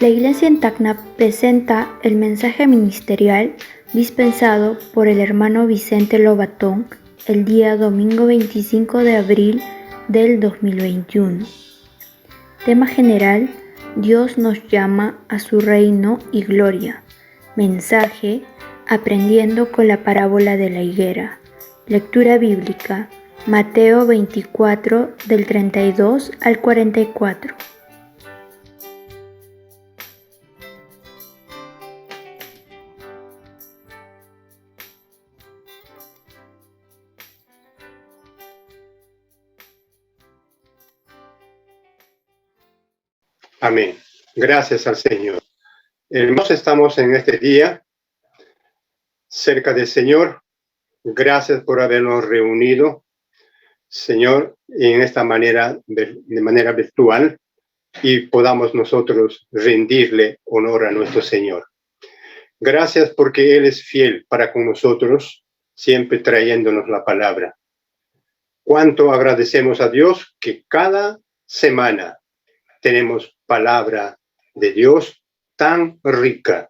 La Iglesia en Tacna presenta el mensaje ministerial dispensado por el hermano Vicente Lobatón el día domingo 25 de abril del 2021. Tema general: Dios nos llama a su reino y gloria. Mensaje: aprendiendo con la parábola de la higuera. Lectura bíblica: Mateo 24 del 32 al 44. Amén. Gracias al Señor. Hermanos, estamos en este día cerca del Señor. Gracias por habernos reunido, Señor, en esta manera, de manera virtual, y podamos nosotros rendirle honor a nuestro Señor. Gracias porque Él es fiel para con nosotros, siempre trayéndonos la palabra. Cuánto agradecemos a Dios que cada semana tenemos palabra de Dios tan rica.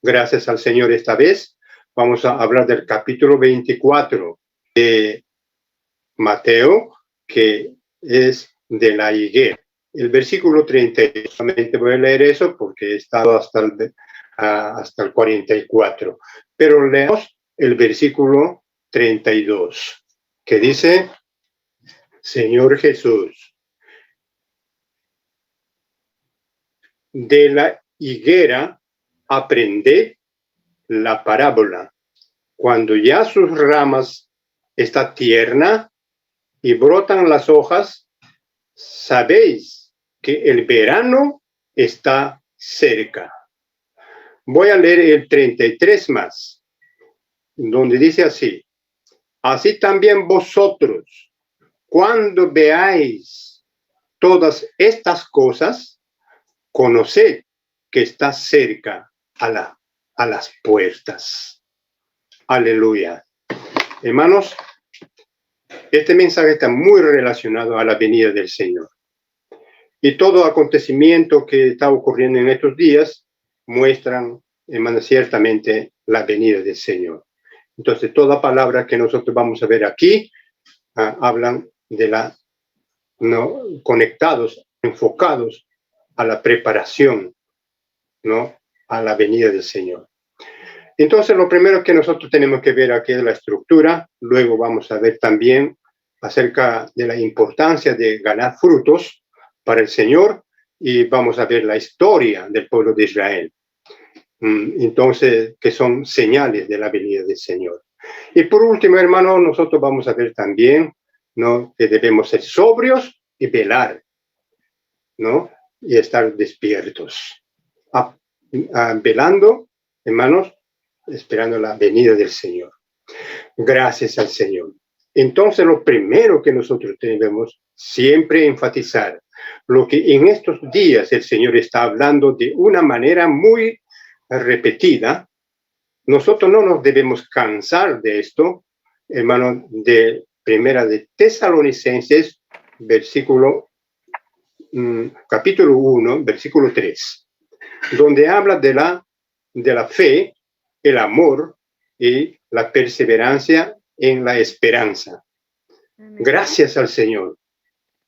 Gracias al Señor. Esta vez vamos a hablar del capítulo 24 de Mateo, que es de la higuera. El versículo 30, solamente voy a leer eso porque he estado hasta el 44. Pero leemos el versículo 32, que dice: Señor Jesús, de la higuera aprended la parábola. Cuando ya sus ramas están tiernas y brotan las hojas, sabéis que el verano está cerca. Voy a leer el 33 más, donde dice así: así también vosotros, cuando veáis todas estas cosas, conoced que está cerca a las puertas. Aleluya. Hermanos, este mensaje está muy relacionado a la venida del Señor. Y todo acontecimiento que está ocurriendo en estos días muestran, hermanos, ciertamente la venida del Señor. Entonces, toda palabra que nosotros vamos a ver aquí hablan de conectados, enfocados a la preparación, ¿no?, a la venida del Señor. Entonces, lo primero que nosotros tenemos que ver aquí es la estructura. Luego vamos a ver también acerca de la importancia de ganar frutos para el Señor, y vamos a ver la historia del pueblo de Israel. Entonces, que son señales de la venida del Señor. Y por último, hermano, nosotros vamos a ver también, ¿no?, que debemos ser sobrios y velar, ¿no?, y estar despiertos, velando, hermanos, esperando la venida del Señor. Gracias al Señor. Entonces, lo primero que nosotros debemos siempre enfatizar, lo que en estos días el Señor está hablando de una manera muy repetida. Nosotros no nos debemos cansar de esto, hermano, de Primera de Tesalonicenses, capítulo 1, versículo 3, donde habla de la fe, el amor y la perseverancia en la esperanza. Gracias al Señor.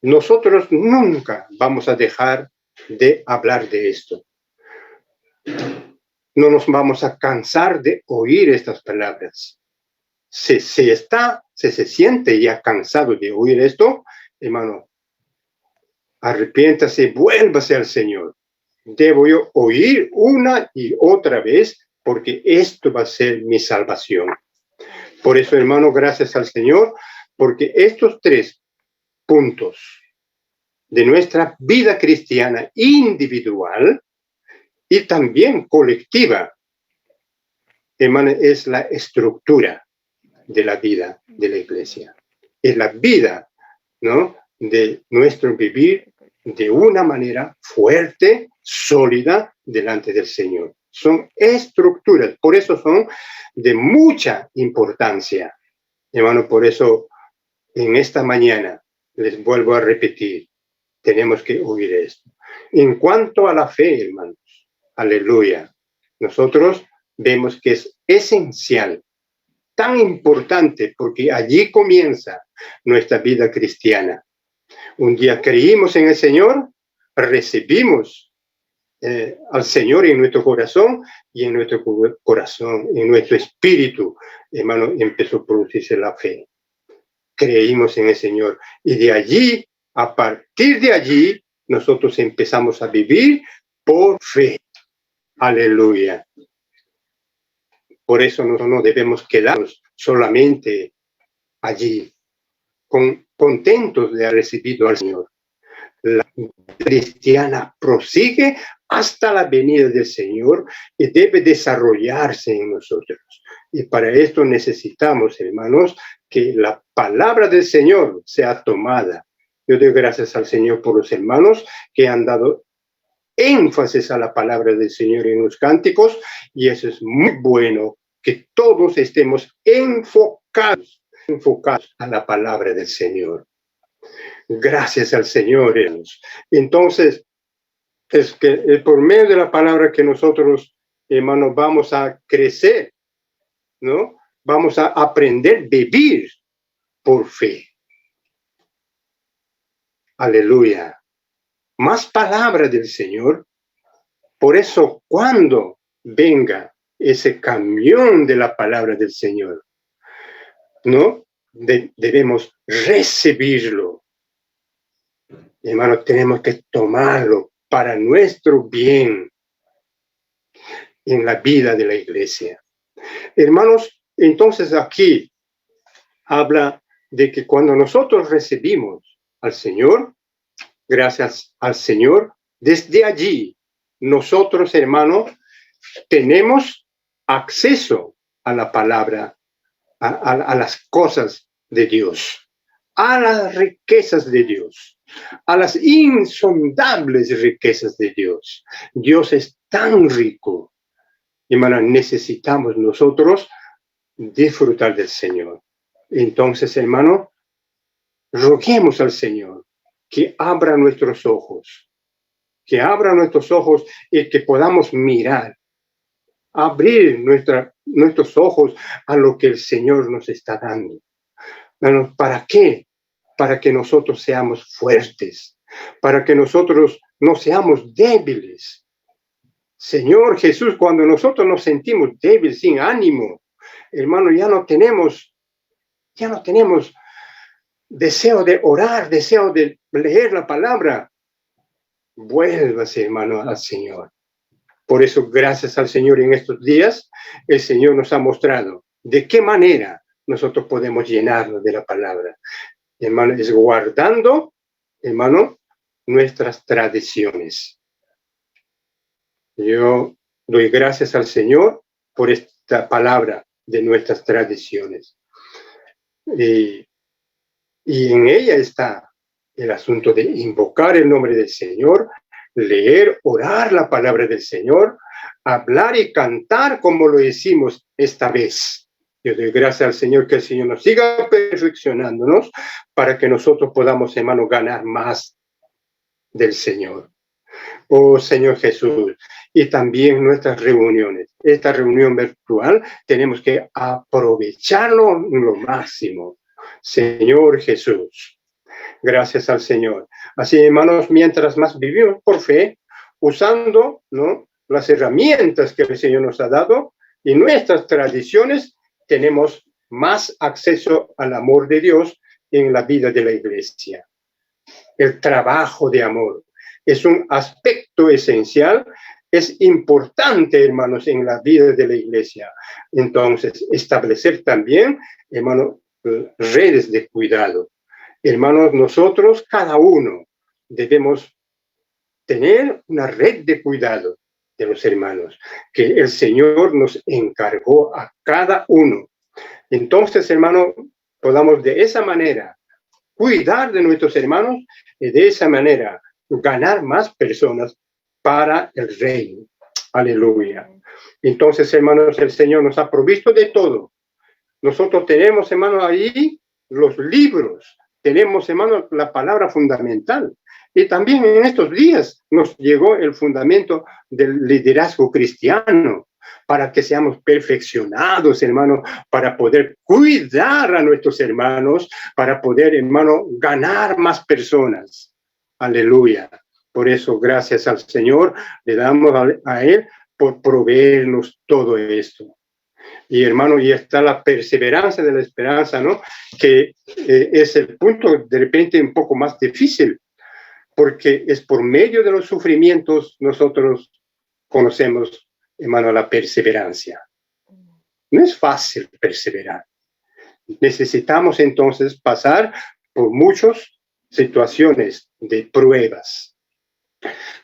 Nosotros nunca vamos a dejar de hablar de esto. No nos vamos a cansar de oír estas palabras. Si se siente ya cansado de oír esto, hermano, arrepiéntase, vuélvase al Señor. Debo yo oír una y otra vez, porque esto va a ser mi salvación. Por eso, hermano, gracias al Señor, porque estos 3 puntos de nuestra vida cristiana individual y también colectiva, hermano, es la estructura de la vida de la iglesia. Es la vida, ¿no?, de nuestro vivir de una manera fuerte, sólida, delante del Señor. Son estructuras, por eso son de mucha importancia. Hermano, por eso en esta mañana les vuelvo a repetir, tenemos que oír esto. En cuanto a la fe, hermanos, Aleluya. Nosotros vemos que es esencial, tan importante, porque allí comienza nuestra vida cristiana. Un día creímos en el Señor, recibimos al Señor en nuestro corazón, y en nuestro corazón, en nuestro espíritu, hermano, empezó a producirse la fe. Creímos en el Señor, y de allí, a partir de allí, nosotros empezamos a vivir por fe. Aleluya. Por eso nosotros no debemos quedarnos solamente allí, contentos de haber recibido al Señor. La cristiana prosigue hasta la venida del Señor y debe desarrollarse en nosotros. Y para esto necesitamos, hermanos, que la palabra del Señor sea tomada. Yo doy gracias al Señor por los hermanos que han dado énfasis a la palabra del Señor en los cánticos, y eso es muy bueno, que todos estemos enfocados a la palabra del Señor. Gracias al Señor, hermanos. Entonces, es que por medio de la palabra que nosotros, hermanos, vamos a crecer, ¿no? Vamos a aprender a vivir por fe. Aleluya. Más palabra del Señor. Por eso, cuando venga ese camión de la palabra del Señor, ¿no? Debemos recibirlo. Hermanos, tenemos que tomarlo para nuestro bien en la vida de la iglesia. Hermanos, entonces aquí habla de que cuando nosotros recibimos al Señor, gracias al Señor, desde allí nosotros, hermanos, tenemos acceso a la palabra, a las cosas de Dios, a las riquezas de Dios, a las insondables riquezas de Dios. Dios es tan rico. Hermanos, necesitamos nosotros disfrutar del Señor. Entonces, hermano, roguemos al Señor que abra nuestros ojos, y que podamos mirar, abrir nuestros ojos a lo que el Señor nos está dando. Bueno, ¿para qué? Para que nosotros seamos fuertes, para que nosotros no seamos débiles. Señor Jesús, cuando nosotros nos sentimos débiles, sin ánimo, hermano, ya no tenemos deseo de orar, deseo de leer la palabra. Vuélvase, hermano, al Señor. Por eso, gracias al Señor, en estos días, el Señor nos ha mostrado de qué manera nosotros podemos llenarnos de la palabra. Hermano, es guardando, hermano, nuestras tradiciones. Yo doy gracias al Señor por esta palabra de nuestras tradiciones. Y en ella está el asunto de invocar el nombre del Señor, leer, orar la palabra del Señor, hablar y cantar como lo hicimos esta vez. Yo doy gracias al Señor, que el Señor nos siga perfeccionándonos para que nosotros podamos, hermano, ganar más del Señor. Oh Señor Jesús, y también nuestras reuniones. Esta reunión virtual tenemos que aprovecharlo lo máximo. Señor Jesús, gracias al Señor. Así, hermanos, mientras más vivimos por fe, usando, ¿no?, las herramientas que el Señor nos ha dado y nuestras tradiciones, tenemos más acceso al amor de Dios en la vida de la iglesia. El trabajo de amor es un aspecto esencial, es importante, hermanos, en la vida de la iglesia. Entonces, establecer también, hermanos, redes de cuidado. Hermanos, nosotros, cada uno, debemos tener una red de cuidado de los hermanos, que el Señor nos encargó a cada uno. Entonces, hermanos, podamos de esa manera cuidar de nuestros hermanos y de esa manera ganar más personas para el reino. Aleluya. Entonces, hermanos, el Señor nos ha provisto de todo. Nosotros tenemos, hermanos, ahí los libros. Tenemos, hermanos, la palabra fundamental. Y también en estos días nos llegó el fundamento del liderazgo cristiano para que seamos perfeccionados, hermano, para poder cuidar a nuestros hermanos, para poder, hermano, ganar más personas. Aleluya. Por eso, gracias al Señor, le damos a Él por proveernos todo esto. Y hermano, y está la perseverancia de la esperanza, ¿no? Que es el punto de repente un poco más difícil, porque es por medio de los sufrimientos nosotros conocemos, hermano, la perseverancia. No es fácil perseverar. Necesitamos entonces pasar por muchas situaciones de pruebas,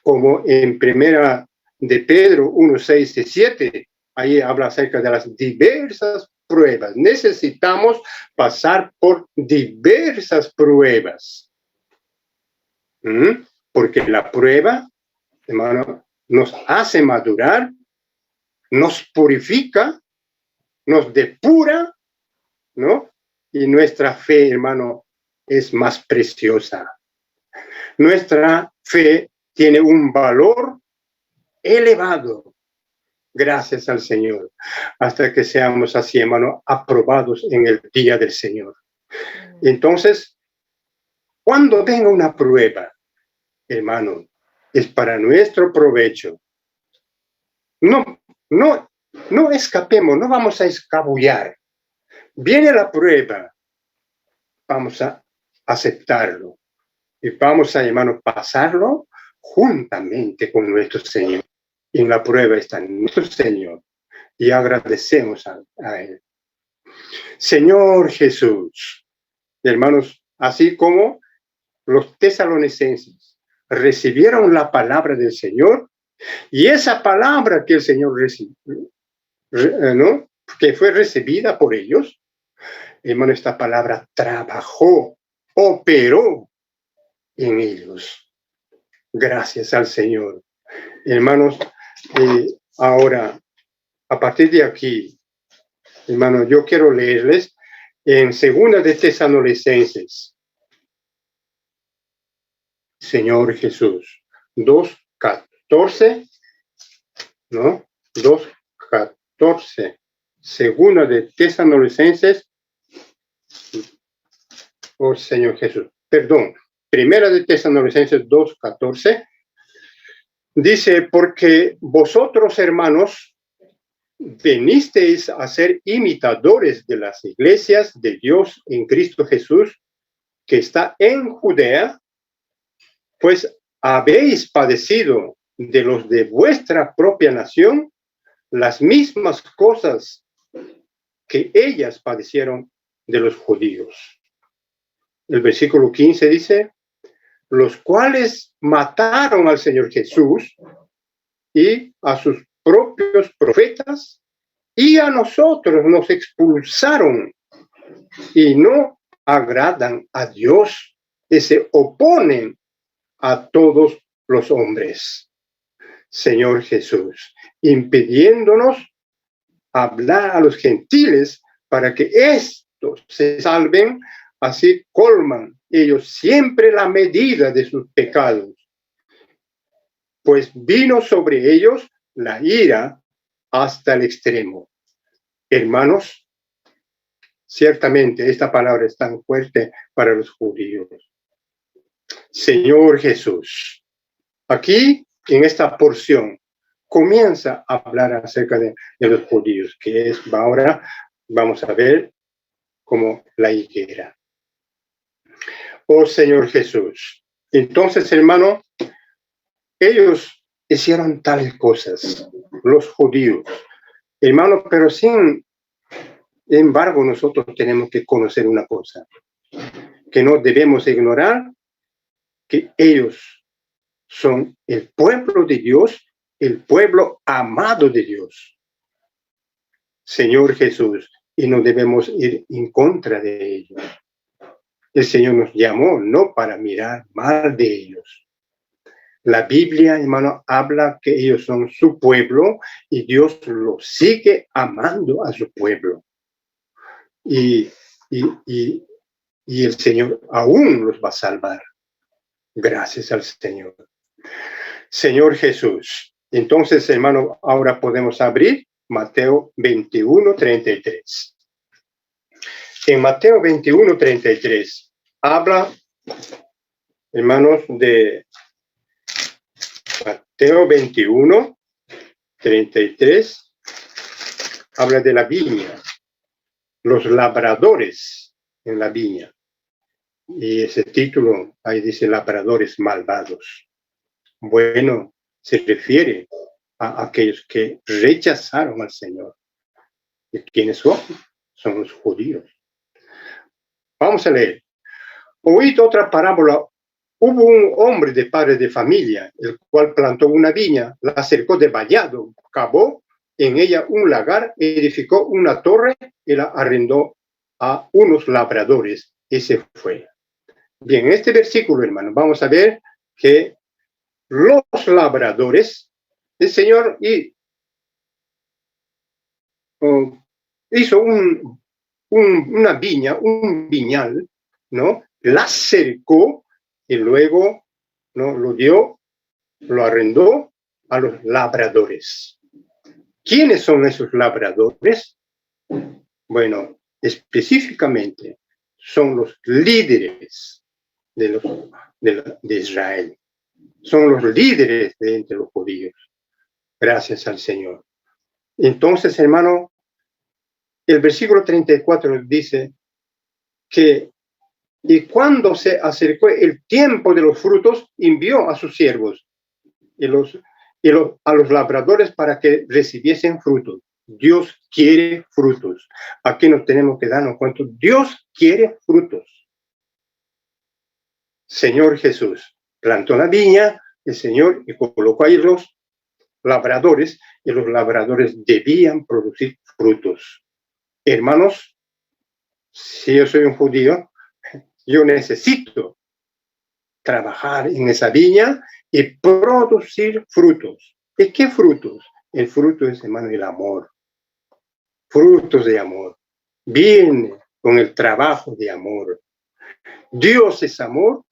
como en primera de Pedro 1, 6 y 7, ahí habla acerca de las diversas pruebas. Necesitamos pasar por diversas pruebas. Porque la prueba, hermano, nos hace madurar, nos purifica, nos depura, ¿no? Y nuestra fe, hermano, es más preciosa. Nuestra fe tiene un valor elevado, gracias al Señor, hasta que seamos así, hermano, aprobados en el día del Señor. Entonces, cuando venga una prueba, hermano, es para nuestro provecho. No escapemos, no vamos a escabullar. Viene la prueba, vamos a aceptarlo y vamos a, hermano, pasarlo juntamente con nuestro Señor. Y en la prueba está nuestro Señor y agradecemos a Él. Señor Jesús, hermanos, así como los tesalonicenses recibieron la palabra del Señor, y esa palabra que el Señor recibió, ¿no? Que fue recibida por ellos, hermano, esta palabra trabajó, operó en ellos. Gracias al Señor. Hermanos, ahora, a partir de aquí, hermano, yo quiero leerles en segunda de Tesalonicenses. Señor Jesús, 2:14, ¿no? 2:14. Segunda de Tesalonicenses, oh Señor Jesús, perdón, primera de Tesalonicenses 2:14, dice, porque vosotros, hermanos, venisteis a ser imitadores de las iglesias de Dios en Cristo Jesús, que está en Judea, pues habéis padecido de los de vuestra propia nación las mismas cosas que ellas padecieron de los judíos. El versículo 15 dice, los cuales mataron al Señor Jesús y a sus propios profetas, y a nosotros nos expulsaron y no agradan a Dios y se oponen a todos los hombres. Señor Jesús, impidiéndonos hablar a los gentiles para que estos se salven, así colman ellos siempre la medida de sus pecados. Pues vino sobre ellos la ira hasta el extremo. Hermanos, ciertamente esta palabra es tan fuerte para los judíos. Señor Jesús, aquí en esta porción comienza a hablar acerca de los judíos, que es ahora vamos a ver como la higuera. Oh Señor Jesús, entonces hermano, ellos hicieron tales cosas, los judíos, hermano, pero sin embargo nosotros tenemos que conocer una cosa, que no debemos ignorar, que ellos son el pueblo de Dios, el pueblo amado de Dios. Señor Jesús, y no debemos ir en contra de ellos. El Señor nos llamó no para mirar mal de ellos. La Biblia, hermano, habla que ellos son su pueblo y Dios los sigue amando a su pueblo. Y el Señor aún los va a salvar. Gracias al Señor. Señor Jesús. Entonces, hermano, ahora podemos abrir Mateo 21:33. En Mateo 21:33 habla, hermanos, de Mateo 21:33, habla de la viña, los labradores en la viña. Y ese título, ahí dice labradores malvados. Bueno, se refiere a aquellos que rechazaron al Señor. ¿Y quiénes son? Son los judíos. Vamos a leer. Oíd otra parábola. Hubo un hombre de padre de familia, el cual plantó una viña, la cercó de vallado, cavó en ella un lagar, edificó una torre y la arrendó a unos labradores y se fue. Bien, en este versículo, hermano, vamos a ver que los labradores, el Señor hizo una viña, un viñal, ¿no? La cercó y luego, ¿no?, lo arrendó a los labradores. ¿Quiénes son esos labradores? Bueno, específicamente son los líderes de Israel. Son los líderes de entre los judíos. Gracias al Señor. Entonces, hermano, el versículo 34 dice que y cuando se acercó el tiempo de los frutos, envió a sus siervos a los labradores para que recibiesen frutos. Dios quiere frutos. Aquí nos tenemos que darnos cuenta. Dios quiere frutos. Señor Jesús plantó la viña, el Señor, y colocó ahí los labradores, y los labradores debían producir frutos. Hermanos, si yo soy un judío, yo necesito trabajar en esa viña y producir frutos. ¿Y qué frutos? El fruto es, hermano, el amor. Frutos de amor. Viene con el trabajo de amor. Dios es amor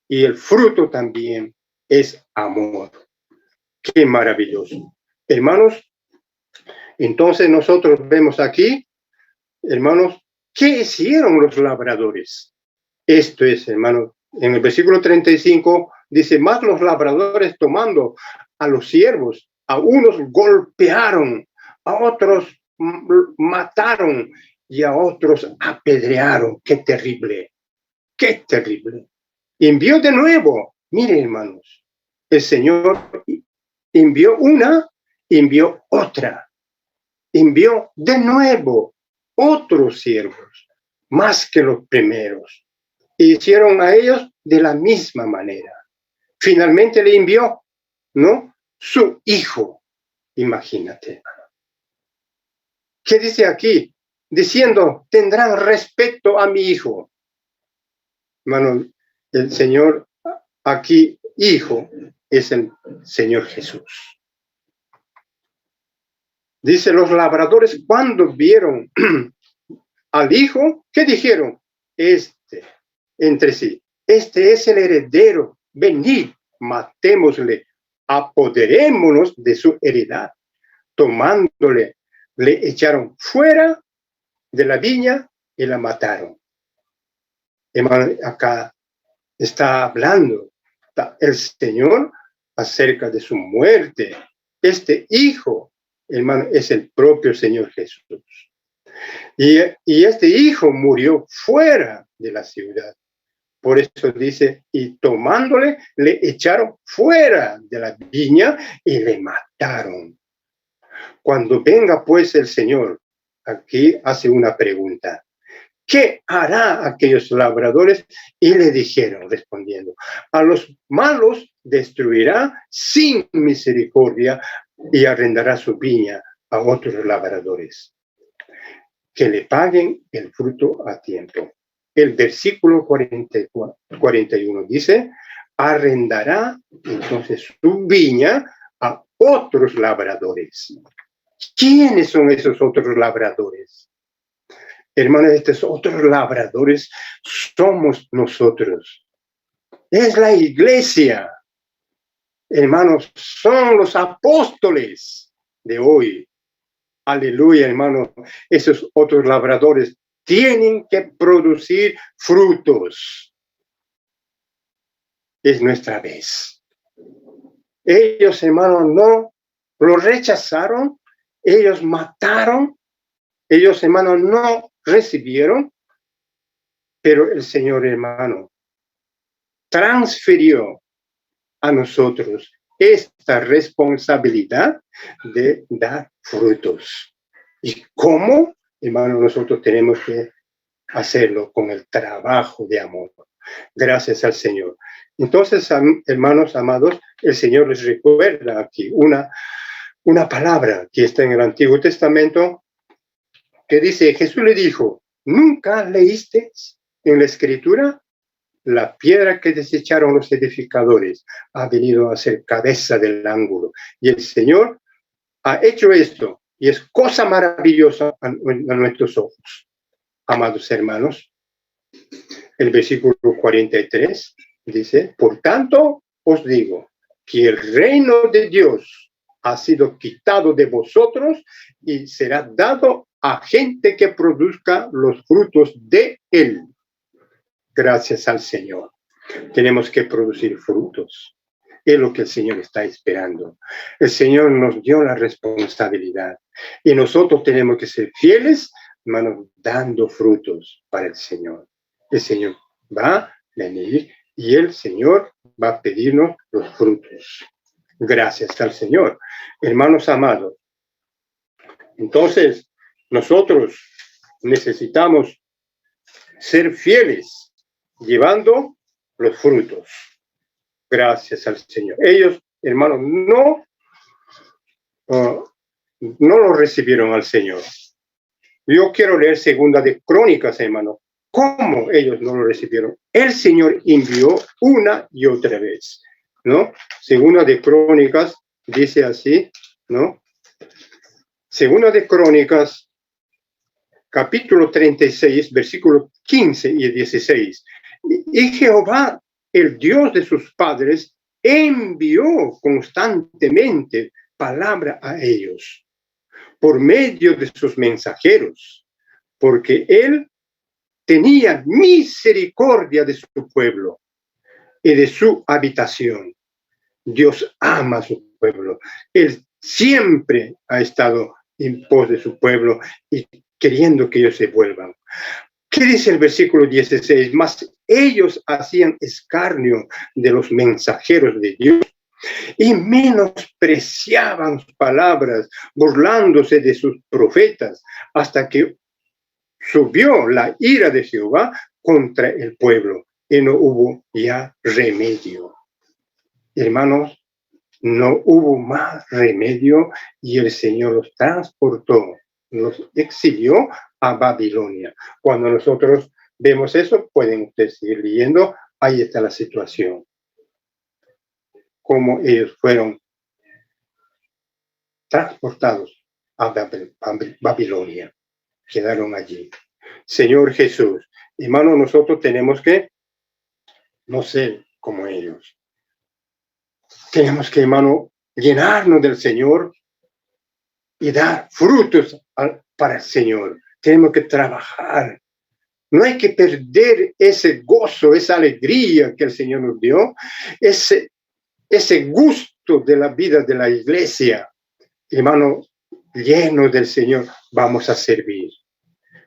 y el fruto también es amor. Qué maravilloso. Hermanos, entonces nosotros vemos aquí, hermanos, ¿qué hicieron los labradores? Esto es, hermanos, en el versículo 35 dice, más los labradores tomando a los siervos, a unos golpearon, a otros mataron y a otros apedrearon. ¡Qué terrible! ¡Qué terrible! Envió de nuevo, miren, hermanos, el Señor envió una, envió otra, envió de nuevo otros siervos, más que los primeros. Hicieron a ellos de la misma manera. Finalmente le envió, ¿no?, su hijo. Imagínate. ¿Qué dice aquí? Diciendo, tendrán respeto a mi hijo. Hermano, el Señor aquí, hijo, es el Señor Jesús. Dice, los labradores, cuando vieron al hijo, ¿qué dijeron? Entre sí, este es el heredero, venid, matémosle, apoderémonos de su heredad. Tomándole, le echaron fuera de la viña y la mataron. Hermano, acá está hablando el Señor acerca de su muerte. Este hijo, hermano, es el propio Señor Jesús. Y este hijo murió fuera de la ciudad. Por eso dice, y tomándole, le echaron fuera de la viña y le mataron. Cuando venga pues el Señor, aquí hace una pregunta. ¿Qué hará aquellos labradores? Y le dijeron, respondiendo, a los malos destruirá sin misericordia y arrendará su viña a otros labradores, que le paguen el fruto a tiempo. El versículo 41 dice, arrendará entonces su viña a otros labradores. ¿Quiénes son esos otros labradores? Hermanos, estos otros labradores somos nosotros. Es la iglesia. Hermanos, son los apóstoles de hoy. Aleluya, hermanos. Esos otros labradores tienen que producir frutos. Es nuestra vez. Ellos, hermanos, no lo rechazaron. Ellos mataron. Ellos, hermanos, no recibieron. Pero el Señor, hermano, transfirió a nosotros esta responsabilidad de dar frutos. ¿Y cómo? Hermano, nosotros tenemos que hacerlo con el trabajo de amor. Gracias al Señor. Entonces, hermanos amados, el Señor les recuerda aquí una palabra que está en el Antiguo Testamento que dice, Jesús le dijo, ¿nunca leíste en la Escritura? La piedra que desecharon los edificadores ha venido a ser cabeza del ángulo. Y el Señor ha hecho esto, y es cosa maravillosa a nuestros ojos. Amados hermanos, el versículo 43 dice, por tanto os digo que el reino de Dios ha sido quitado de vosotros y será dado a gente que produzca los frutos de él. Gracias al Señor. Tenemos que producir frutos. Es lo que el Señor está esperando. El Señor nos dio la responsabilidad y nosotros tenemos que ser fieles, hermanos, dando frutos para el Señor. El Señor va a venir y el Señor va a pedirnos los frutos. Gracias al Señor. Hermanos amados, entonces nosotros necesitamos ser fieles llevando los frutos. Gracias al Señor. Ellos, hermanos, no lo recibieron al Señor. Yo quiero leer Segunda de Crónicas, hermano. ¿Cómo ellos no lo recibieron? El Señor envió una y otra vez, ¿no? Segunda de Crónicas dice así, ¿no? Segunda de Crónicas, capítulo 36, versículos 15 y 16. Y Jehová, el Dios de sus padres, envió constantemente palabra a ellos por medio de sus mensajeros, porque él tenía misericordia de su pueblo y de su habitación. Dios ama a su pueblo. Él siempre ha estado en pos de su pueblo y queriendo que ellos se vuelvan. ¿Qué dice el versículo 16? Mas ellos hacían escarnio de los mensajeros de Dios y menospreciaban sus palabras, burlándose de sus profetas, hasta que subió la ira de Jehová contra el pueblo y no hubo ya remedio. Hermanos, no hubo más remedio y el Señor los transportó, los exilió a Babilonia. Cuando nosotros vemos eso, pueden ustedes seguir leyendo, ahí está la situación. Cómo ellos fueron transportados a Babilonia, quedaron allí. Señor Jesús, hermano, nosotros tenemos que no ser como ellos. Tenemos que, hermano, llenarnos del Señor y dar frutos para el Señor. Tenemos que trabajar. No hay que perder ese gozo, esa alegría que el Señor nos dio, ese gusto de la vida de la iglesia. Hermano, llenos del Señor, vamos a servir.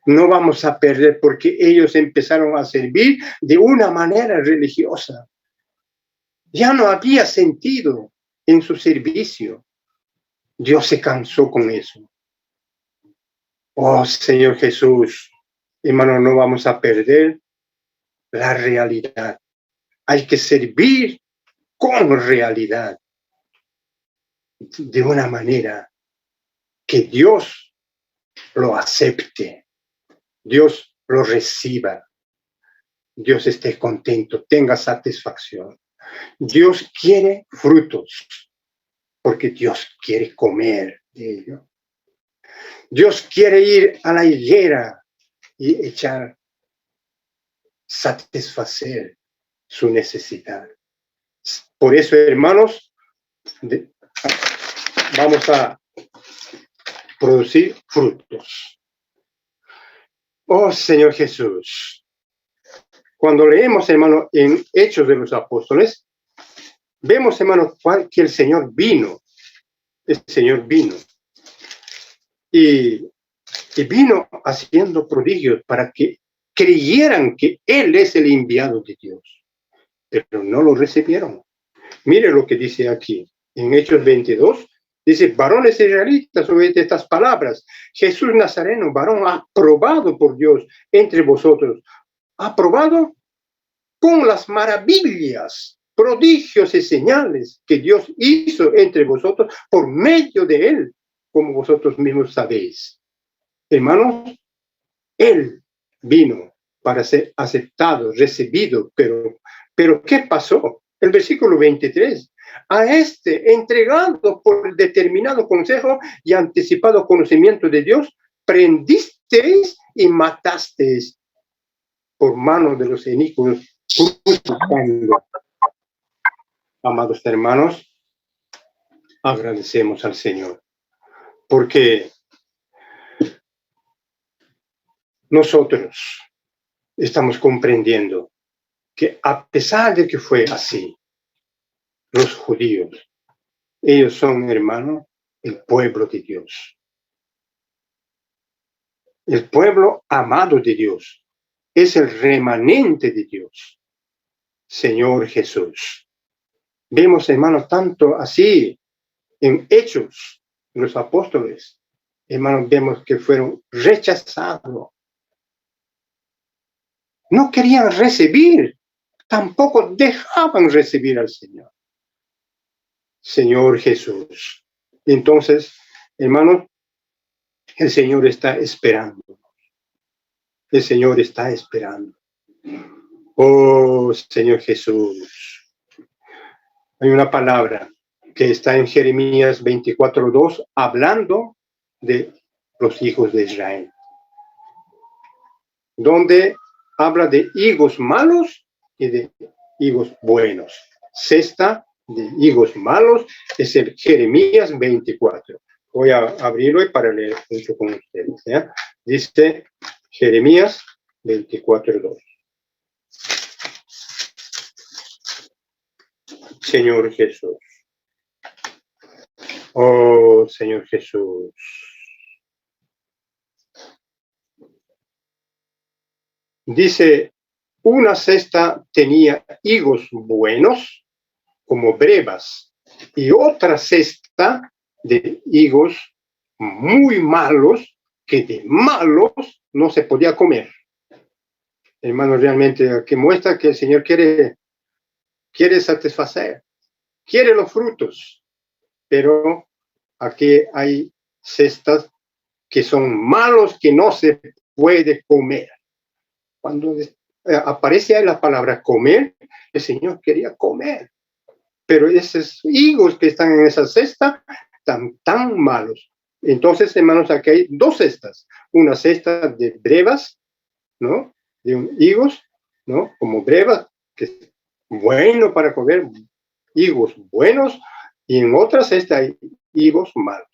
No vamos a perder porque ellos empezaron a servir de una manera religiosa. Ya no había sentido en su servicio. Dios se cansó con eso. Oh, Señor Jesús, hermano, no vamos a perder la realidad. Hay que servir con realidad, de una manera que Dios lo acepte, Dios lo reciba, Dios esté contento, tenga satisfacción. Dios quiere frutos, porque Dios quiere comer de ello. Dios quiere ir a la higuera y satisfacer su necesidad. Por eso, hermanos, vamos a producir frutos. Oh Señor Jesús, cuando leemos, hermano, en Hechos de los Apóstoles, vemos, hermano, que el Señor vino. El Señor vino. Y vino haciendo prodigios para que creyeran que Él es el enviado de Dios. Pero no lo recibieron. Mire lo que dice aquí, en Hechos 22, dice, varones israelitas, oíd estas palabras, Jesús Nazareno, varón aprobado por Dios entre vosotros, aprobado con las maravillas, prodigios y señales que Dios hizo entre vosotros por medio de Él, como vosotros mismos sabéis. Hermanos, Él vino para ser aceptado, recibido, pero ¿qué pasó? El versículo 23, a este entregado por determinado consejo y anticipado conocimiento de Dios, prendisteis y matasteis por mano de los inicuos. Amados hermanos, agradecemos al Señor, porque nosotros estamos comprendiendo que a pesar de que fue así, los judíos, ellos son, hermano, el pueblo de Dios. El pueblo amado de Dios. Es el remanente de Dios. Señor Jesús. Vemos, hermano, tanto así en Hechos, los apóstoles. Hermanos, vemos que fueron rechazados. No querían recibir, tampoco dejaban recibir al Señor. Señor Jesús. Entonces, hermanos, el Señor está esperando. El Señor está esperando. Oh, Señor Jesús. Hay una palabra que está en Jeremías 24:2, hablando de los hijos de Israel, donde habla de higos malos y de higos buenos. Cesta de higos malos es el Jeremías 24. Voy a abrirlo y para leer junto con ustedes. ¿Ya? Dice Jeremías 24:2. Señor Jesús. Oh, Señor Jesús. Dice, una cesta tenía higos buenos, como brevas, y otra cesta de higos muy malos, que de malos no se podía comer. Hermano, realmente que muestra que el Señor quiere satisfacer, quiere los frutos, pero aquí hay cestas que son malos, que no se puede comer. Cuando aparece ahí la palabra comer, el Señor quería comer. Pero esos higos que están en esa cesta están tan malos. Entonces, hermanos, aquí hay dos cestas. Una cesta de brevas, ¿no? De higos, ¿no? Como brevas, que es bueno para comer, higos buenos, y en otra cesta hay higos malos,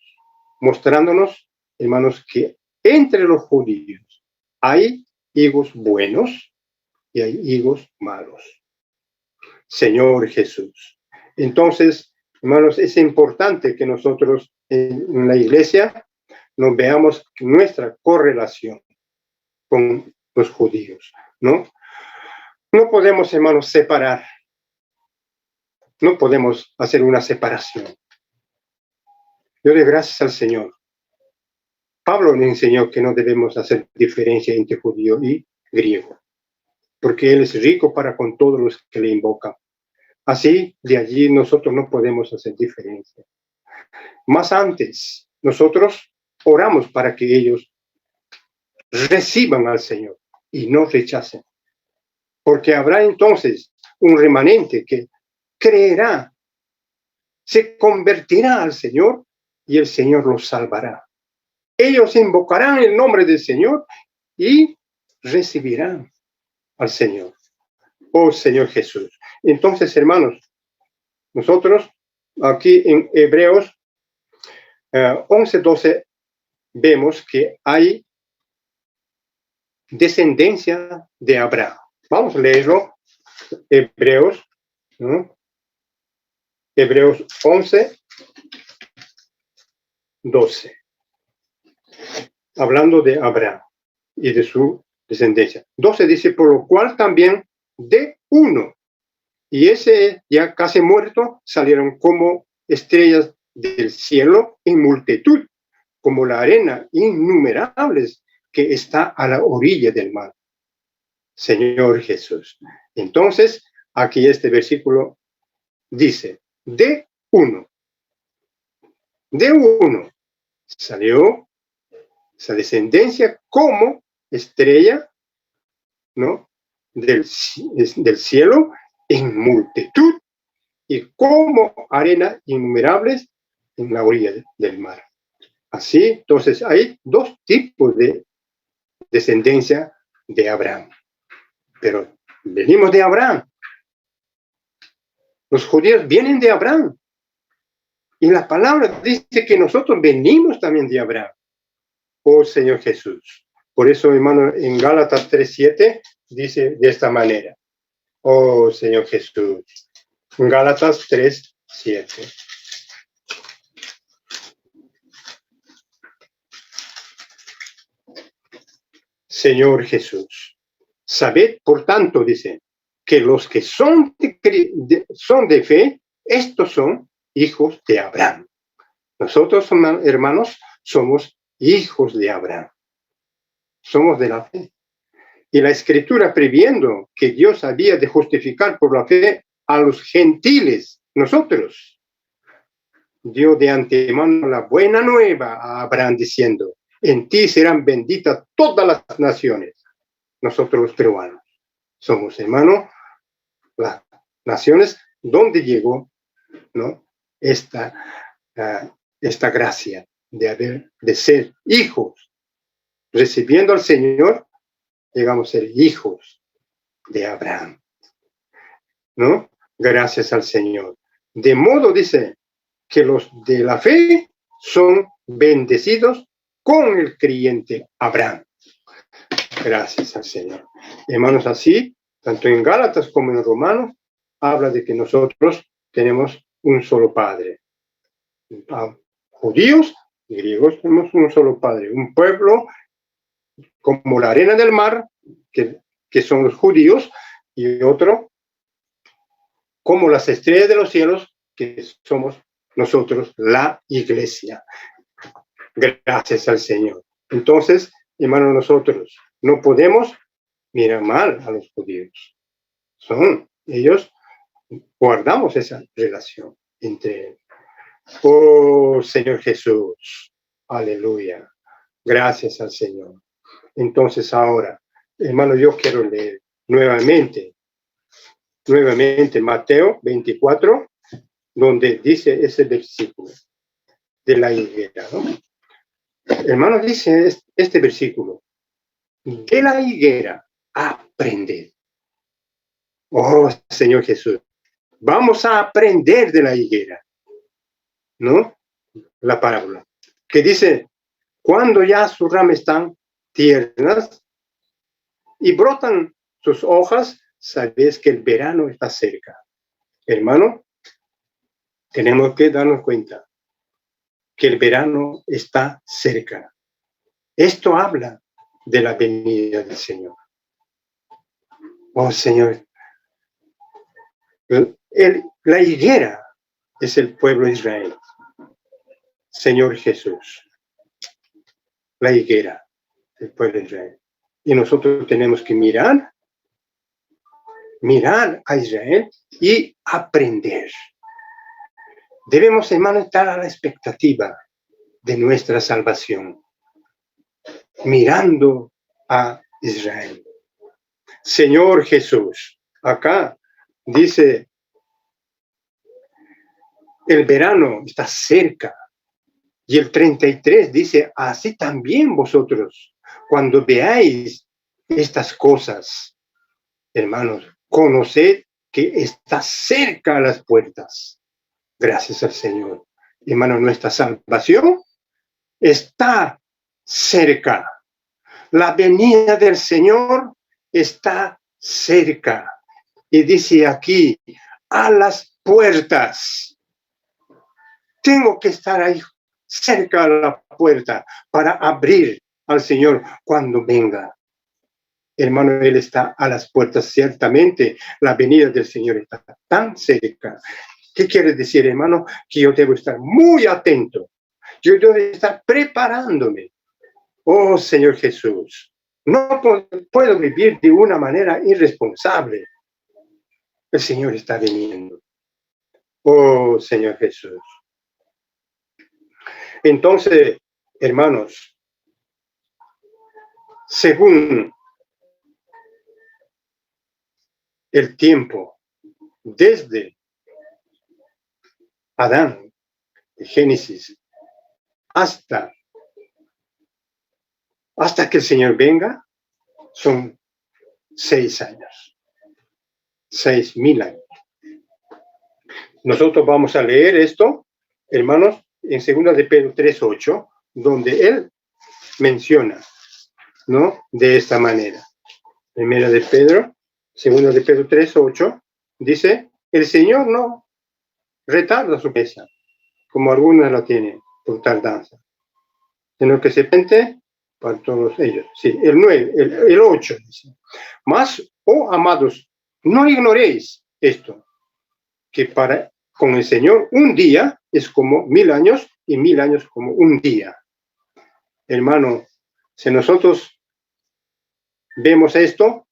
mostrándonos, hermanos, que entre los judíos hay higos buenos y hay higos malos. Señor Jesús. Entonces, hermanos, es importante que nosotros en la iglesia nos veamos nuestra correlación con los judíos, ¿no? No podemos, hermanos, separar. No podemos hacer una separación. Yo doy gracias al Señor. Pablo le enseñó que no debemos hacer diferencia entre judío y griego, porque Él es rico para con todos los que le invocan. Así, de allí nosotros no podemos hacer diferencia. Más antes, nosotros oramos para que ellos reciban al Señor y no rechacen. Porque habrá entonces un remanente que creerá, se convertirá al Señor y el Señor los salvará. Ellos invocarán el nombre del Señor y recibirán al Señor. oh Señor Jesús. Entonces, hermanos, nosotros aquí en Hebreos 11:12 vemos que hay descendencia de Abraham. Vamos a leerlo. Hebreos, ¿no? Hebreos 11:12. Hablando de Abraham y de su descendencia. 12 dice, por lo cual también de uno, y ese ya casi muerto, salieron como estrellas del cielo en multitud, como la arena, innumerables, que está a la orilla del mar. Señor Jesús. Entonces, aquí este versículo dice, de uno salió esa descendencia como estrella, ¿no? del cielo en multitud y como arena innumerables en la orilla del mar. Así, entonces, hay dos tipos de descendencia de Abraham. Pero venimos de Abraham. Los judíos vienen de Abraham. Y la palabra dice que nosotros venimos también de Abraham. Oh Señor Jesús. Por eso, hermano, en Gálatas 3:7 dice de esta manera. Oh Señor Jesús. En Gálatas 3:7. Señor Jesús. Sabed, por tanto, dice, que los que son de fe, estos son hijos de Abraham. Nosotros, hermanos, somos hijos de Abraham. Somos de la fe. Y la Escritura, previendo que Dios había de justificar por la fe a los gentiles, nosotros, dio de antemano la buena nueva a Abraham, diciendo, en ti serán benditas todas las naciones. Nosotros los peruanos somos, hermano, las naciones donde llegó, ¿no? esta gracia de ser hijos, recibiendo al Señor, llegamos a ser hijos de Abraham, ¿no? Gracias al Señor. De modo, dice, que los de la fe son bendecidos con el creyente Abraham. Gracias al Señor. Hermanos, así, tanto en Gálatas como en Romanos, habla de que nosotros tenemos un solo Padre. Judíos y griegos tenemos un solo Padre. Un pueblo como la arena del mar, que son los judíos, y otro como las estrellas de los cielos, que somos nosotros, la iglesia. Gracias al Señor. Entonces, hermanos, nosotros no podemos mirar mal a los judíos. Ellos guardamos esa relación entre ellos. Oh, Señor Jesús. Aleluya. Gracias al Señor. Entonces ahora, hermano, yo quiero leer nuevamente Mateo 24, donde dice ese versículo de la higuera, ¿no? Hermano, dice este versículo, de la higuera aprended. Oh, Señor Jesús, vamos a aprender de la higuera, ¿no? La parábola, que dice, cuando ya sus ramas están tiernas y brotan sus hojas, sabes que el verano está cerca. Hermano, tenemos que darnos cuenta que el verano está cerca. Esto habla de la venida del Señor. Oh, Señor, la higuera es el pueblo de Israel. Señor Jesús, la higuera, el pueblo de Israel. Y nosotros tenemos que mirar a Israel y aprender. Debemos, hermano, estar a la expectativa de nuestra salvación, mirando a Israel. Señor Jesús, acá dice, el verano está cerca. Y el 33 dice, así también vosotros, cuando veáis estas cosas, hermanos, conoced que está cerca a las puertas. Gracias al Señor. Hermano, nuestra salvación está cerca. La venida del Señor está cerca. Y dice aquí, a las puertas. Tengo que estar ahí cerca a la puerta para abrir al Señor cuando venga. Hermano, Él está a las puertas. Ciertamente, la venida del Señor está tan cerca. ¿Qué quiere decir, hermano? Que yo debo estar muy atento. Yo debo estar preparándome. Oh, Señor Jesús, no puedo vivir de una manera irresponsable. El Señor está viniendo. Oh, Señor Jesús. Entonces, hermanos, según el tiempo, desde Adán, de Génesis, hasta que el Señor venga, son 6 años. 6,000 años. Nosotros vamos a leer esto, hermanos, en 2 de Pedro 3:8, donde él menciona, ¿no? De esta manera. 2 de Pedro 3:8, dice, el Señor no retarda su promesa, como algunos la tienen por tardanza, sino que se pente para todos ellos. Sí, el 9, el 8 dice, mas, oh amados, no ignoréis esto, que con el Señor un día es como 1000 años y 1000 años como un día. Hermano, si nosotros vemos esto,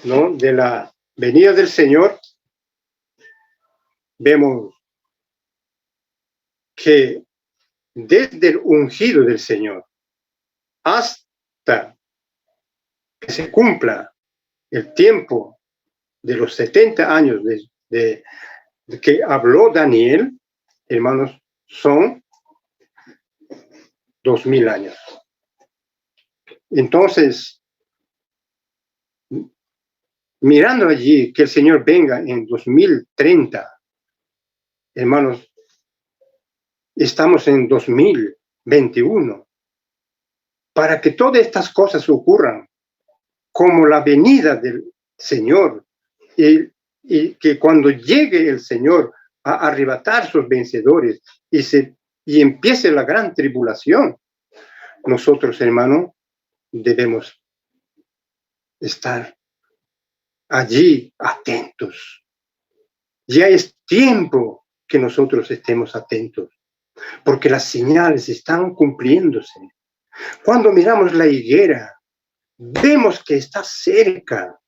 ¿no? De la venida del Señor, vemos que desde el ungido del Señor hasta que se cumpla el tiempo de los 70 años de que habló Daniel, hermanos, son 2000 años. Entonces, mirando allí que el Señor venga en 2030, hermanos, estamos en 2021. Para que todas estas cosas ocurran, como la venida del Señor, y que cuando llegue el Señor a arrebatar sus vencedores y empiece la gran tribulación, nosotros, hermanos, debemos estar allí atentos. Ya es tiempo que nosotros estemos atentos, porque las señales están cumpliéndose. Cuando miramos la higuera, vemos que está cerca.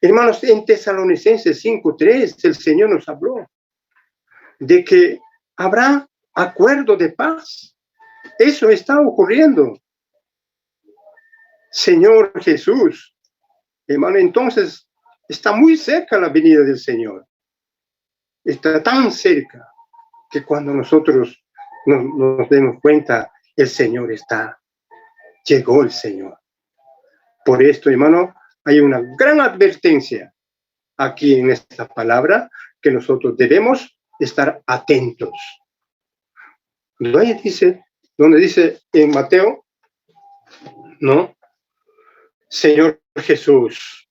Hermanos, en Tesalonicenses 5:3, el Señor nos habló de que habrá acuerdo de paz. Eso está ocurriendo. Señor Jesús, hermano, entonces está muy cerca la venida del Señor. Está tan cerca que cuando nosotros nos demos cuenta, el Señor está. Llegó el Señor. Por esto, hermano, hay una gran advertencia aquí en esta palabra que nosotros debemos estar atentos. Donde dice en Mateo, ¿no? Señor Jesús,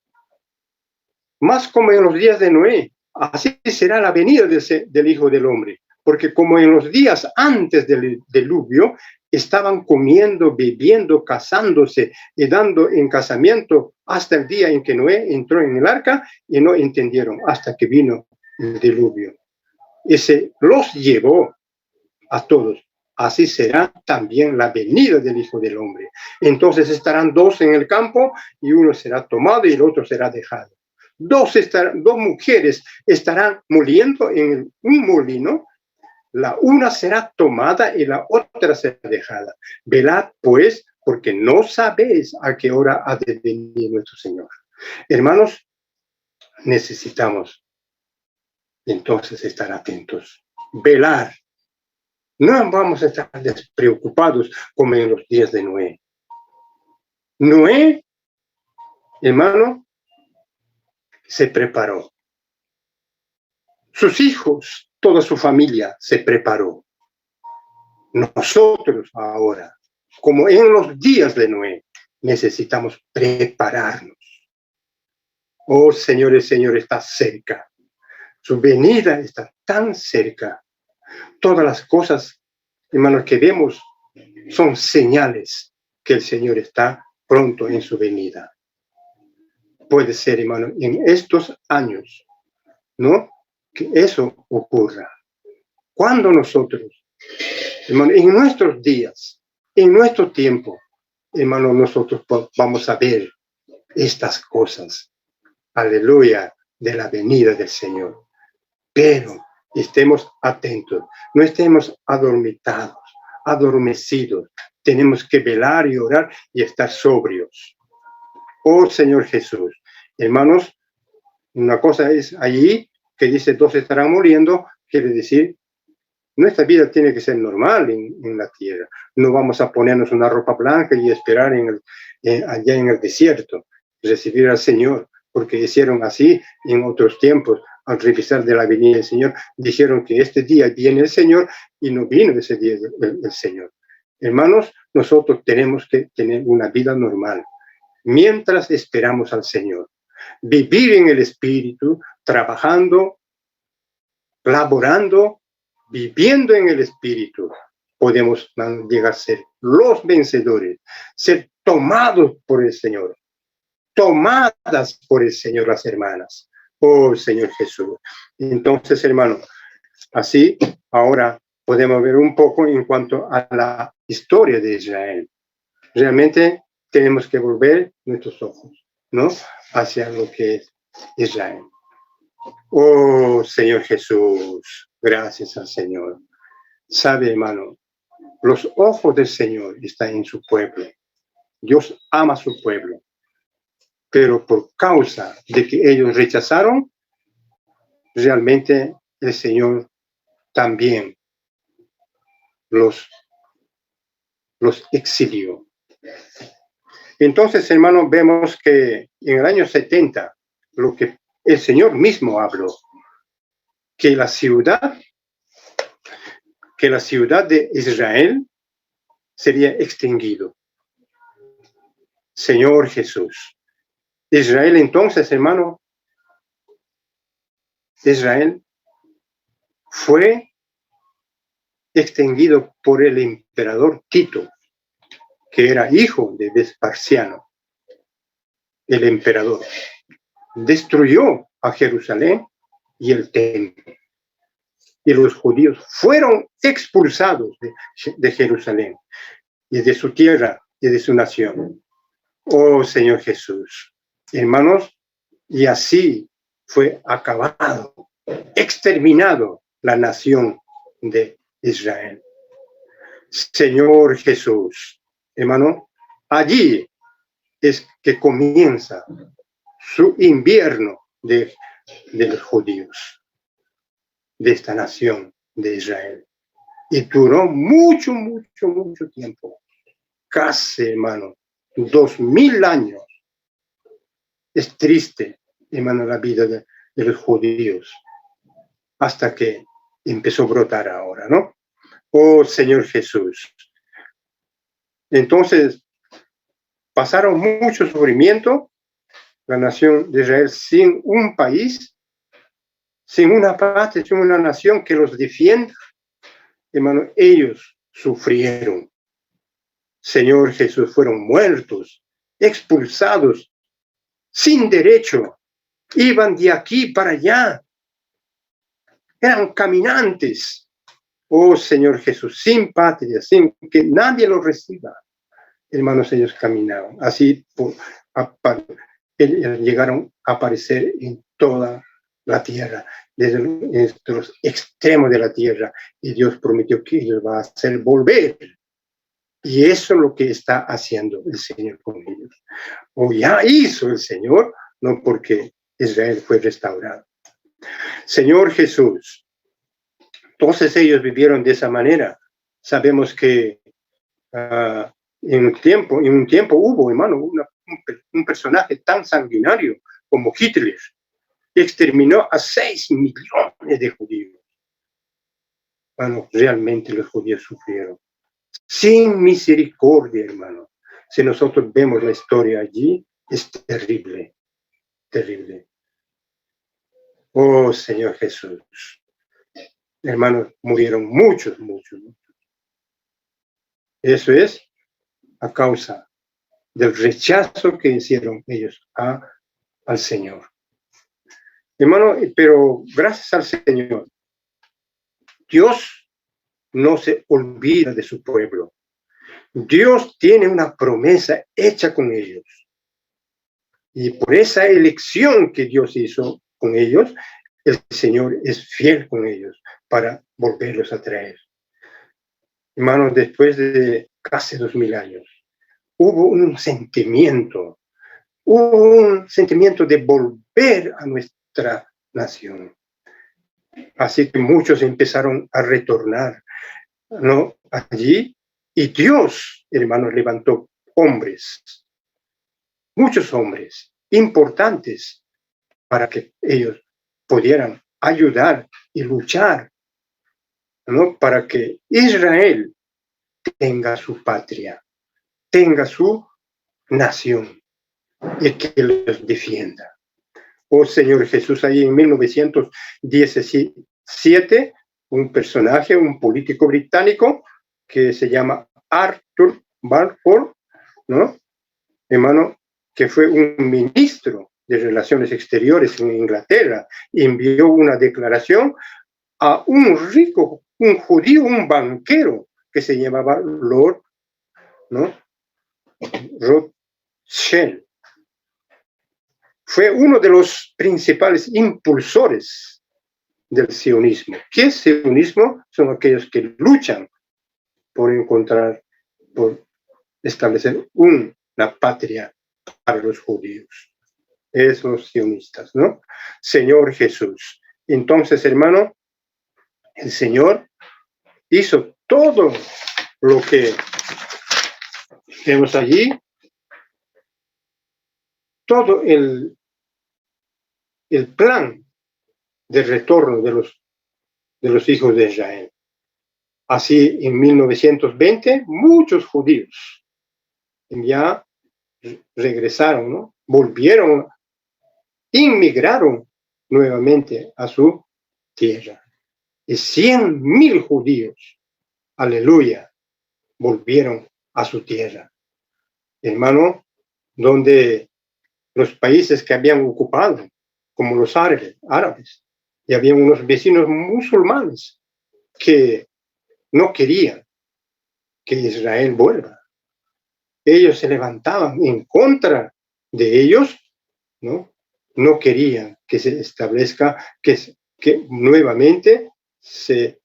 más como en los días de Noé, así será la venida del Hijo del Hombre, porque como en los días antes del diluvio, estaban comiendo, bebiendo, casándose y dando en casamiento hasta el día en que Noé entró en el arca y no entendieron hasta que vino el diluvio. Ese los llevó a todos. Así será también la venida del Hijo del Hombre. Entonces estarán 2 en el campo y uno será tomado y el otro será dejado. 2 mujeres estarán moliendo en un molino. La una será tomada y la otra será dejada. Velad, pues, porque no sabéis a qué hora ha de venir nuestro Señor. Hermanos, necesitamos entonces estar atentos. Velar. No vamos a estar despreocupados como en los días de Noé. Noé, hermano, se preparó. Sus hijos, toda su familia se preparó. Nosotros ahora, como en los días de Noé, necesitamos prepararnos. Oh, Señor, el Señor está cerca. Su venida está tan cerca. Todas las cosas, hermanos, que vemos son señales que el Señor está pronto en su venida. Puede ser, hermano, en estos años, ¿no?, que eso ocurra. Cuando nosotros, hermano, en nuestros días, en nuestro tiempo, hermano, nosotros vamos a ver estas cosas. Aleluya, de la venida del Señor. Pero estemos atentos, no estemos adormecidos. Tenemos que velar y orar y estar sobrios. Oh, Señor Jesús. Hermanos, una cosa es allí que dice 2 estarán muriendo, quiere decir, nuestra vida tiene que ser normal en la tierra. No vamos a ponernos una ropa blanca y esperar allá en el desierto, recibir al Señor, porque hicieron así en otros tiempos. Al revisar de la venida del Señor, dijeron que este día viene el Señor y no vino ese día el Señor. Hermanos, nosotros tenemos que tener una vida normal mientras esperamos al Señor. Vivir en el Espíritu, trabajando, laborando, viviendo en el Espíritu, podemos llegar a ser los vencedores, ser tomados por el Señor, tomadas por el Señor las hermanas. Oh, Señor Jesús. Entonces, hermano, así ahora podemos ver un poco en cuanto a la historia de Israel. Realmente tenemos que volver nuestros ojos, ¿no?, hacia lo que es Israel. Oh, Señor Jesús, gracias al Señor. Sabe, hermano, los ojos del Señor están en su pueblo. Dios ama a su pueblo. Pero por causa de que ellos rechazaron, realmente el Señor también los exilió. Entonces, hermanos, vemos que en el año 70, lo que el Señor mismo habló, que la ciudad de Israel sería extinguido. Señor Jesús. Israel entonces, hermano, Israel fue extinguido por el emperador Tito, que era hijo de Vespasiano. El emperador destruyó a Jerusalén y el templo. Y los judíos fueron expulsados de Jerusalén y de su tierra y de su nación. Oh, Señor Jesús. Hermanos, y así fue acabado, exterminado la nación de Israel. Señor Jesús, hermano, allí es que comienza su invierno de los judíos, de esta nación de Israel. Y duró mucho tiempo. Casi, hermano, 2000 años. Es triste, hermano, la vida de los judíos, hasta que empezó a brotar ahora, ¿no? Oh, Señor Jesús. Entonces, pasaron mucho sufrimiento, la nación de Israel sin un país, sin una patria, sin una nación que los defienda. Hermano, ellos sufrieron. Señor Jesús, fueron muertos, expulsados, sin derecho. Iban de aquí para allá. Eran caminantes. Oh, Señor Jesús, sin patria, sin que nadie los reciba. Hermanos, ellos caminaban. Así llegaron a aparecer en toda la tierra, desde los extremos de la tierra. Y Dios prometió que ellos va a hacer volver. Y eso es lo que está haciendo el Señor con ellos. O ya hizo el Señor, no porque Israel fue restaurado. Señor Jesús. Entonces ellos vivieron de esa manera. Sabemos que en un tiempo hubo, hermano, un personaje tan sanguinario como Hitler. exterminó a 6 millones de judíos. Hermano, realmente los judíos sufrieron. Sin misericordia, hermano. Si nosotros vemos la historia allí, es terrible, terrible. Oh, Señor Jesús. Hermanos, murieron muchos. Eso es a causa del rechazo que hicieron ellos al Señor. Hermano, pero gracias al Señor, Dios no se olvida de su pueblo. Dios tiene una promesa hecha con ellos. Y por esa elección que Dios hizo con ellos, el Señor es fiel con ellos para volverlos a traer. Hermanos, después de casi 2000 años, hubo un sentimiento de volver a nuestra nación. Así que muchos empezaron a retornar, ¿no?, allí, y Dios, hermanos, levantó hombres, muchos hombres importantes, para que ellos pudieran ayudar y luchar, ¿no?, para que Israel tenga su patria, tenga su nación, y que los defienda. Oh, Señor Jesús, ahí en 1917, un personaje, un político británico que se llama Arthur Balfour, ¿no?, hermano, que fue un ministro de Relaciones Exteriores en Inglaterra, envió una declaración a un judío, un banquero, que se llamaba Lord, ¿no?, Rothschild. Fue uno de los principales impulsores del sionismo. ¿Qué es sionismo? Son aquellos que luchan por establecer una patria para los judíos. Esos sionistas, ¿no? Señor Jesús. Entonces, hermano, el Señor hizo todo lo que vemos allí, todo el plan de retorno de los hijos de Israel. Así, en 1920, muchos judíos ya regresaron, ¿no?, volvieron, inmigraron nuevamente a su tierra. Y 100,000 judíos, aleluya, volvieron a su tierra. Hermano, donde los países que habían ocupado, como los árabes, y había unos vecinos musulmanes que no querían que Israel vuelva. Ellos se levantaban en contra de ellos, ¿no? No querían que se establezca, que nuevamente se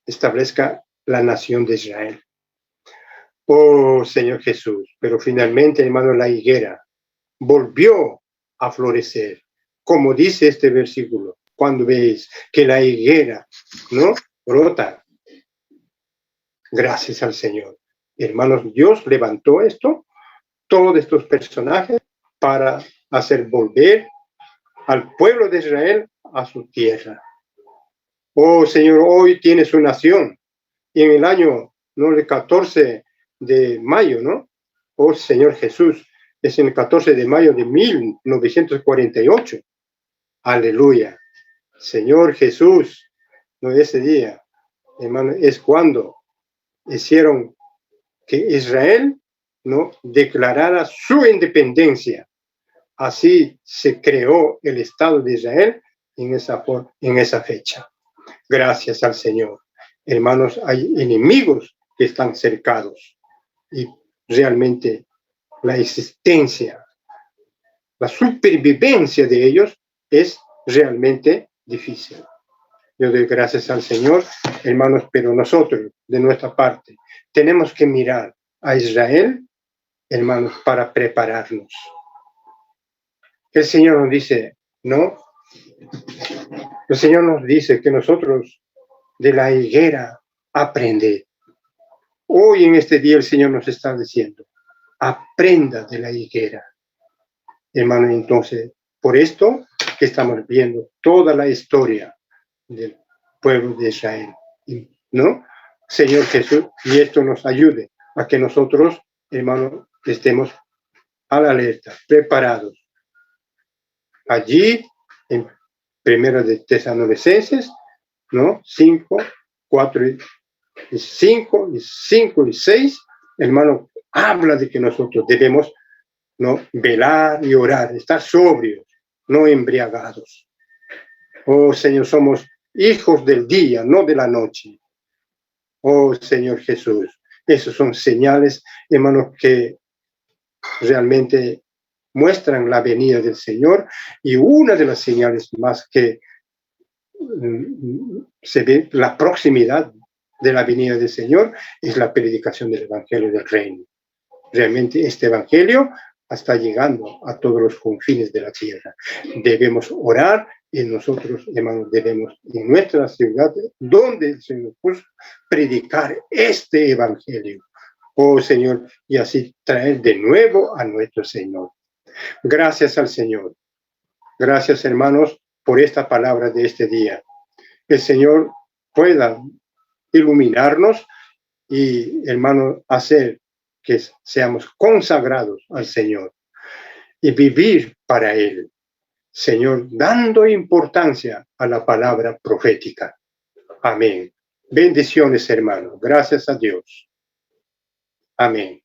establezca la nación de Israel. Oh, Señor Jesús, pero finalmente, hermano, la higuera volvió a florecer, como dice este versículo, cuando veis que la higuera, ¿no?, brota. Gracias al Señor. Hermanos, Dios levantó todos estos personajes, para hacer volver al pueblo de Israel a su tierra. Oh, Señor, hoy tiene su nación. Y en el año, ¿no?, el 14 de mayo, ¿no? Oh, Señor Jesús, es el 14 de mayo de 1948. Aleluya. Señor Jesús, no, ese día, hermano, es cuando hicieron que Israel, ¿no?, declarara su independencia. Así se creó el Estado de Israel en esa fecha. Gracias al Señor. Hermanos, hay enemigos que están cercados, y realmente la existencia, la supervivencia de ellos es realmente difícil. Yo doy gracias al Señor, hermanos, pero nosotros, de nuestra parte, tenemos que mirar a Israel, hermanos, para prepararnos. El Señor nos dice, ¿no? El Señor nos dice que nosotros de la higuera aprended. Hoy en este día el Señor nos está diciendo, aprenda de la higuera. Hermano, entonces, por esto que estamos viendo toda la historia del pueblo de Israel, ¿no? Señor Jesús, y esto nos ayude a que nosotros, hermanos, estemos a la alerta, preparados. Allí, en Primera de Tesalonicenses, ¿no? 5, 4 y 5, y 5 y 6, hermano, habla de que nosotros debemos, ¿no?, velar y orar, estar sobrios, no embriagados. Oh Señor, somos hijos del día, no de la noche. Oh Señor Jesús, esos son señales, hermanos, que realmente muestran la venida del Señor, y una de las señales más que se ve la proximidad de la venida del Señor es la predicación del Evangelio del Reino. Realmente este Evangelio está llegando a todos los confines de la tierra. Debemos orar y nosotros, hermanos, debemos en nuestra ciudad, donde el Señor puso, predicar este Evangelio. Oh Señor, y así traer de nuevo a nuestro Señor. Gracias al Señor. Gracias, hermanos, por esta palabra de este día. Que el Señor pueda iluminarnos y, hermanos, hacer que seamos consagrados al Señor y vivir para Él. Señor, dando importancia a la palabra profética. Amén. Bendiciones, hermanos. Gracias a Dios. Amén.